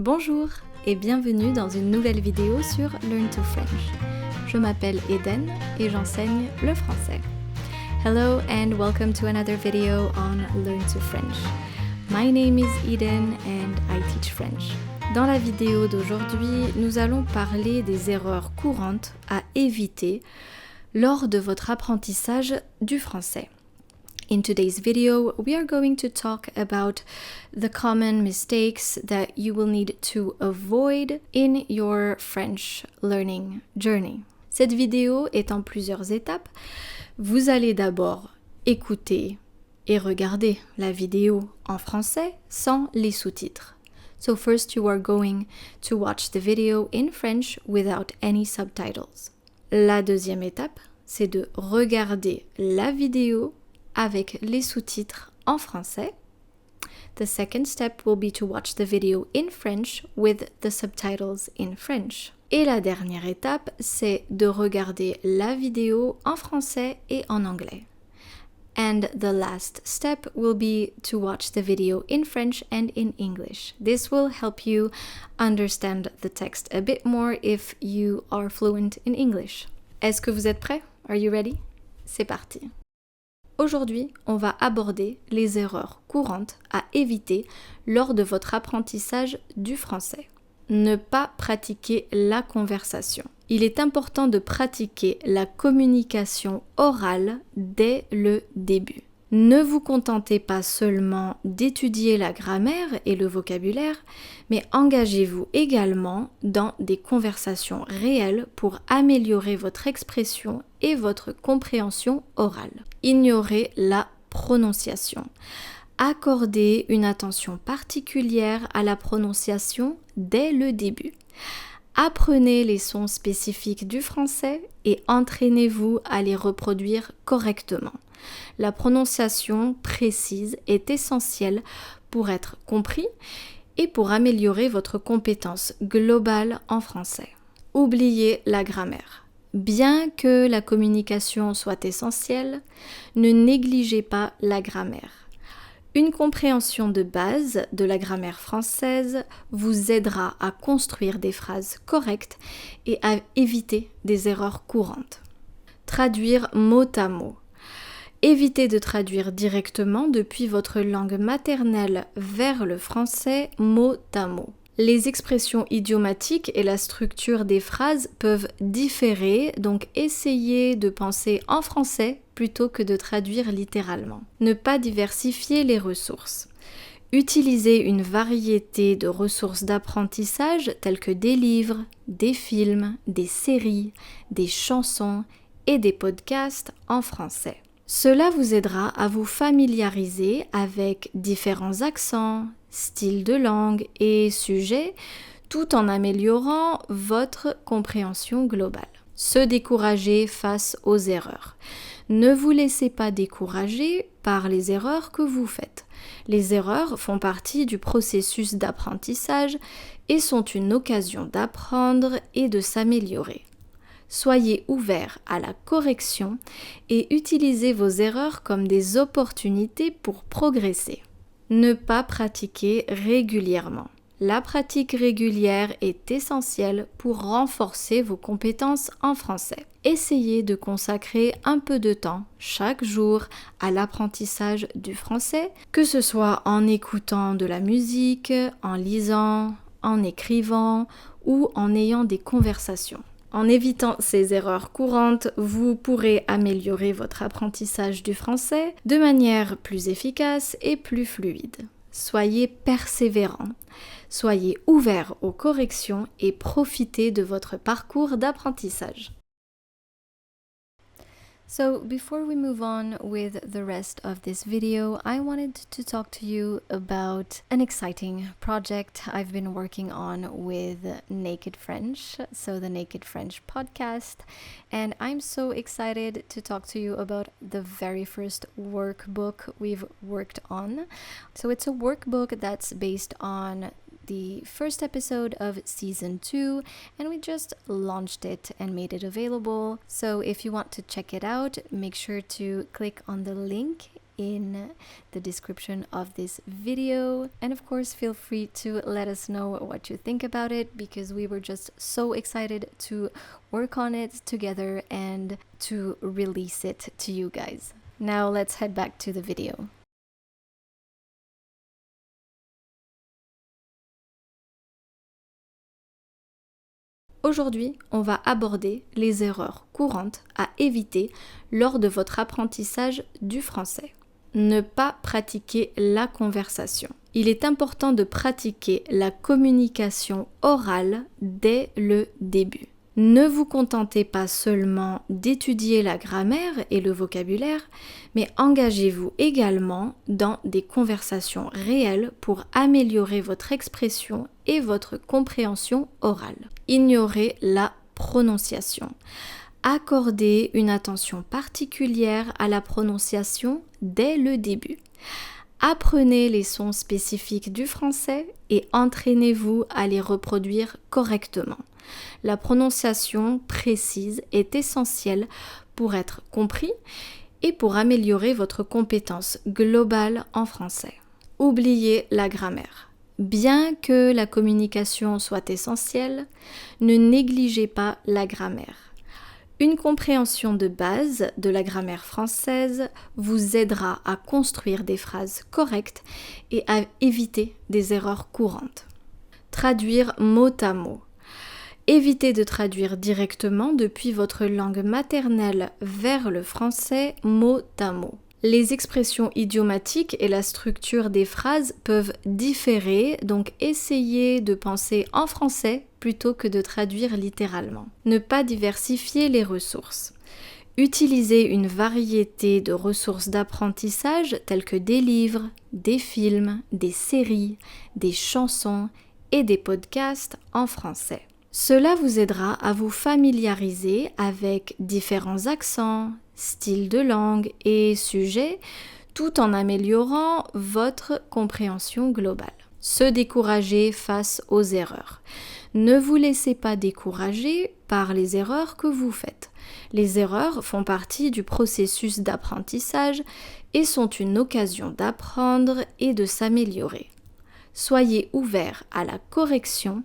Bonjour et bienvenue dans une nouvelle vidéo sur Learn to French. Je m'appelle Eden et j'enseigne le français. Hello and welcome to another video on Learn to French. My name is Eden and I teach French. Dans la vidéo d'aujourd'hui, nous allons parler des erreurs courantes à éviter lors de votre apprentissage du français. In today's video, we are going to talk about the common mistakes that you will need to avoid in your French learning journey. Cette vidéo est en plusieurs étapes. Vous allez d'abord écouter et regarder la vidéo en français sans les sous-titres. So first you are going to watch the video in French without any subtitles. La deuxième étape, c'est de regarder la vidéo avec les sous-titres en français. The second step will be to watch the video in French with the subtitles in French. Et la dernière étape, c'est de regarder la vidéo en français et en anglais. And the last step will be to watch the video in French and in English. This will help you understand the text a bit more if you are fluent in English. Est-ce que vous êtes prêts? Are you ready? C'est parti. Aujourd'hui, on va aborder les erreurs courantes à éviter lors de votre apprentissage du français. Ne pas pratiquer la conversation. Il est important de pratiquer la communication orale dès le début. Ne vous contentez pas seulement d'étudier la grammaire et le vocabulaire, mais engagez-vous également dans des conversations réelles pour améliorer votre expression et votre compréhension orale. Ignorez la prononciation. Accordez une attention particulière à la prononciation dès le début. Apprenez les sons spécifiques du français et entraînez-vous à les reproduire correctement. La prononciation précise est essentielle pour être compris et pour améliorer votre compétence globale en français. Oubliez la grammaire. Bien que la communication soit essentielle, ne négligez pas la grammaire. Une compréhension de base de la grammaire française vous aidera à construire des phrases correctes et à éviter des erreurs courantes. Traduire mot à mot. Évitez de traduire directement depuis votre langue maternelle vers le français mot à mot. Les expressions idiomatiques et la structure des phrases peuvent différer, donc essayez de penser en français plutôt que de traduire littéralement. Ne pas diversifier les ressources. Utilisez une variété de ressources d'apprentissage telles que des livres, des films, des séries, des chansons et des podcasts en français. Cela vous aidera à vous familiariser avec différents accents, styles de langue et sujets, tout en améliorant votre compréhension globale. Se décourager face aux erreurs. Ne vous laissez pas décourager par les erreurs que vous faites. Les erreurs font partie du processus d'apprentissage et sont une occasion d'apprendre et de s'améliorer. Soyez ouvert à la correction et utilisez vos erreurs comme des opportunités pour progresser. Ne pas pratiquer régulièrement. La pratique régulière est essentielle pour renforcer vos compétences en français. Essayez de consacrer un peu de temps chaque jour à l'apprentissage du français, que ce soit en écoutant de la musique, en lisant, en écrivant ou en ayant des conversations. En évitant ces erreurs courantes, vous pourrez améliorer votre apprentissage du français de manière plus efficace et plus fluide. Soyez persévérant, soyez ouvert aux corrections et profitez de votre parcours d'apprentissage. So before we move on with the rest of this video, I wanted to talk to you about an exciting project I've been working on with Naked French, so the Naked French podcast, and I'm so excited to talk to you about the very first workbook we've worked on. So it's a workbook that's based on the first episode of season 2, and we just launched it and made it available. So if you want to check it out, make sure to click on the link in the description of this video. And of course, feel free to let us know what you think about it, because we were just so excited to work on it together and to release it to you guys. Now let's head back to the video. Aujourd'hui, on va aborder les erreurs courantes à éviter lors de votre apprentissage du français. Ne pas pratiquer la conversation. Il est important de pratiquer la communication orale dès le début. Ne vous contentez pas seulement d'étudier la grammaire et le vocabulaire, mais engagez-vous également dans des conversations réelles pour améliorer votre expression et votre compréhension orale. Ignorez la prononciation. Accordez une attention particulière à la prononciation dès le début. Apprenez les sons spécifiques du français et entraînez-vous à les reproduire correctement. La prononciation précise est essentielle pour être compris et pour améliorer votre compétence globale en français. Oubliez la grammaire. Bien que la communication soit essentielle, ne négligez pas la grammaire. Une compréhension de base de la grammaire française vous aidera à construire des phrases correctes et à éviter des erreurs courantes. Traduire mot à mot. Évitez de traduire directement depuis votre langue maternelle vers le français mot à mot. Les expressions idiomatiques et la structure des phrases peuvent différer, donc essayez de penser en français plutôt que de traduire littéralement. Ne pas diversifier les ressources. Utilisez une variété de ressources d'apprentissage telles que des livres, des films, des séries, des chansons et des podcasts en français. Cela vous aidera à vous familiariser avec différents accents, styles de langue et sujets, tout en améliorant votre compréhension globale. Se décourager face aux erreurs. Ne vous laissez pas décourager par les erreurs que vous faites. Les erreurs font partie du processus d'apprentissage et sont une occasion d'apprendre et de s'améliorer. Soyez ouvert à la correction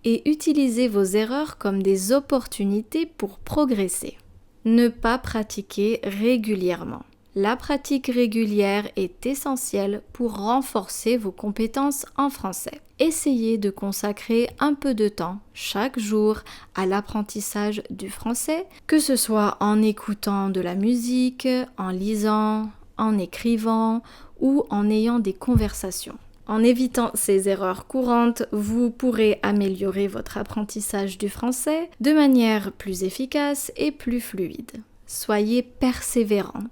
et utilisez vos erreurs comme des opportunités pour progresser. Ne pas pratiquer régulièrement. La pratique régulière est essentielle pour renforcer vos compétences en français. Essayez de consacrer un peu de temps chaque jour à l'apprentissage du français, que ce soit en écoutant de la musique, en lisant, en écrivant ou en ayant des conversations. En évitant ces erreurs courantes, vous pourrez améliorer votre apprentissage du français de manière plus efficace et plus fluide. Soyez persévérant,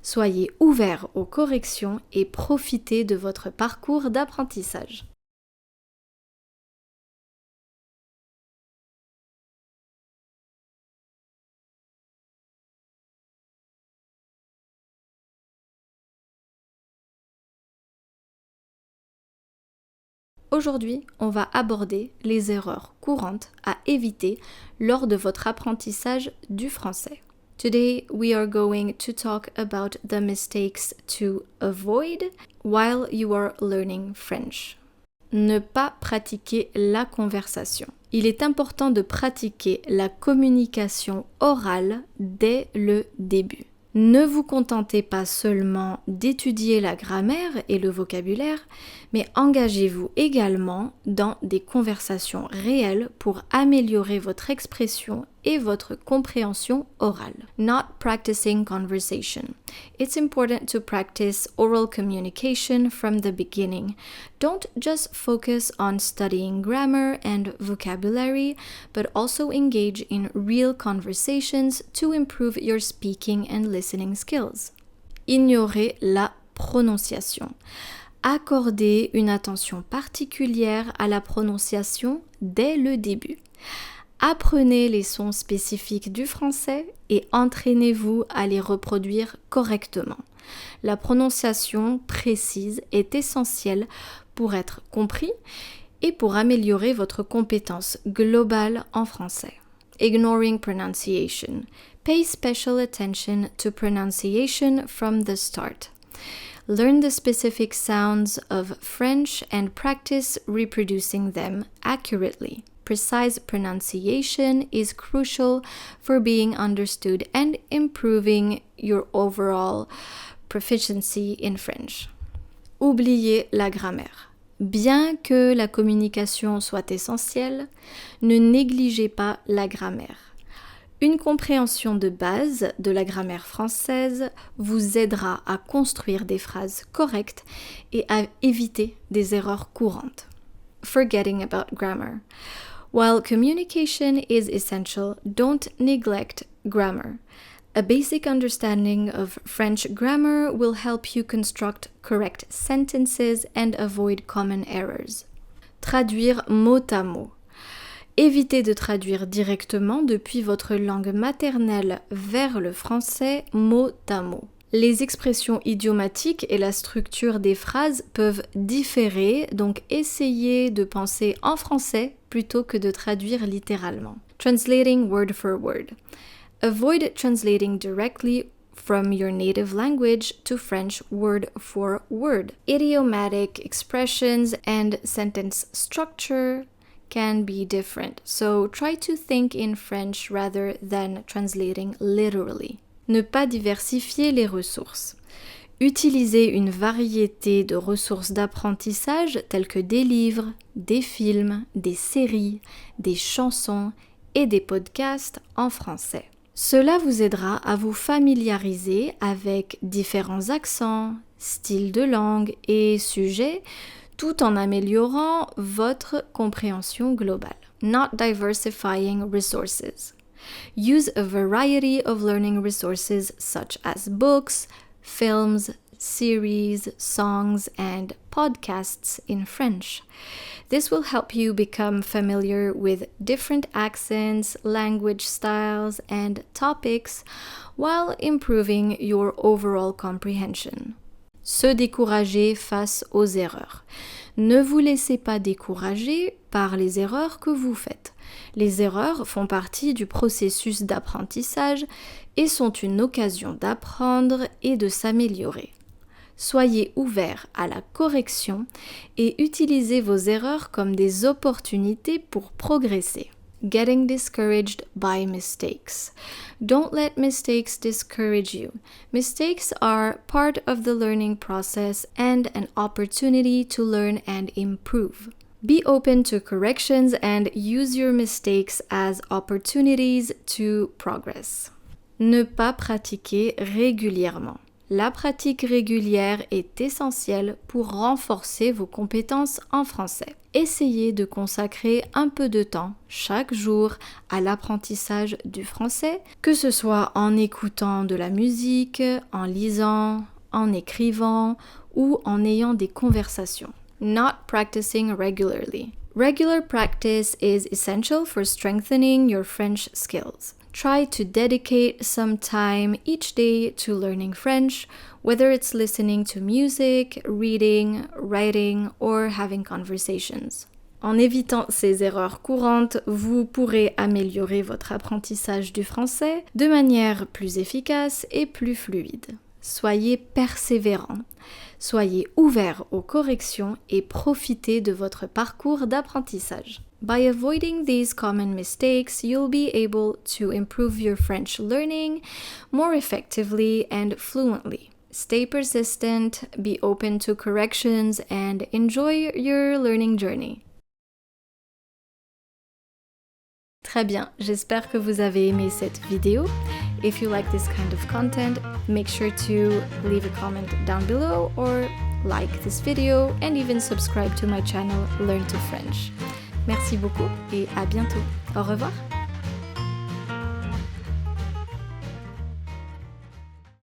soyez ouvert aux corrections et profitez de votre parcours d'apprentissage. Aujourd'hui, on va aborder les erreurs courantes à éviter lors de votre apprentissage du français. Today, we are going to talk about the mistakes to avoid while you are learning French. Ne pas pratiquer la conversation. Il est important de pratiquer la communication orale dès le début. Ne vous contentez pas seulement d'étudier la grammaire et le vocabulaire, mais engagez-vous également dans des conversations réelles pour améliorer votre expression et votre compréhension orale. Not practicing conversation. It's important to practice oral communication from the beginning. Don't just focus on studying grammar and vocabulary, but also engage in real conversations to improve your speaking and listening skills. Ignorez la prononciation. Accordez une attention particulière à la prononciation dès le début. Apprenez les sons spécifiques du français et entraînez-vous à les reproduire correctement. La prononciation précise est essentielle pour être compris et pour améliorer votre compétence globale en français. Ignoring pronunciation. Pay special attention to pronunciation from the start. Learn the specific sounds of French and practice reproducing them accurately. Precise pronunciation is crucial for being understood and improving your overall proficiency in French. Oubliez la grammaire. Bien que la communication soit essentielle, ne négligez pas la grammaire. Une compréhension de base de la grammaire française vous aidera à construire des phrases correctes et à éviter des erreurs courantes. Forgetting about grammar. While communication is essential, don't neglect grammar. A basic understanding of French grammar will help you construct correct sentences and avoid common errors. Traduire mot à mot. Évitez de traduire directement depuis votre langue maternelle vers le français mot à mot. Les expressions idiomatiques et la structure des phrases peuvent différer, donc essayez de penser en français plutôt que de traduire littéralement. Translating word for word. Avoid translating directly from your native language to French word for word. Idiomatic expressions and sentence structure can be different, so try to think in French rather than translating literally. Ne pas diversifier les ressources. Utilisez une variété de ressources d'apprentissage telles que des livres, des films, des séries, des chansons et des podcasts en français. Cela vous aidera à vous familiariser avec différents accents, styles de langue et sujets, tout en améliorant votre compréhension globale. Not diversifying resources. Use a variety of learning resources such as books, films, series, songs, and podcasts in French. This will help you become familiar with different accents, language styles, and topics while improving your overall comprehension. Se décourager face aux erreurs. Ne vous laissez pas décourager par les erreurs que vous faites. Les erreurs font partie du processus d'apprentissage et sont une occasion d'apprendre et de s'améliorer. Soyez ouvert à la correction et utilisez vos erreurs comme des opportunités pour progresser. Getting discouraged by mistakes. Don't let mistakes discourage you. Mistakes are part of the learning process and an opportunity to learn and improve. Be open to corrections and use your mistakes as opportunities to progress. Ne pas pratiquer régulièrement. La pratique régulière est essentielle pour renforcer vos compétences en français. Essayez de consacrer un peu de temps chaque jour à l'apprentissage du français, que ce soit en écoutant de la musique, en lisant, en écrivant ou en ayant des conversations. Not practicing regularly. Regular practice is essential for strengthening your French skills. Try to dedicate some time each day to learning French, whether it's listening to music, reading, writing, or having conversations. En évitant ces erreurs courantes, vous pourrez améliorer votre apprentissage du français de manière plus efficace et plus fluide. Soyez persévérant, soyez ouvert aux corrections et profitez de votre parcours d'apprentissage. By avoiding these common mistakes, you'll be able to improve your French learning more effectively and fluently. Stay persistent, be open to corrections, and enjoy your learning journey. Très bien, j'espère que vous avez aimé cette vidéo. If you like this kind of content, make sure to leave a comment down below or like this video and even subscribe to my channel Learn to French. Merci beaucoup et à bientôt. Au revoir.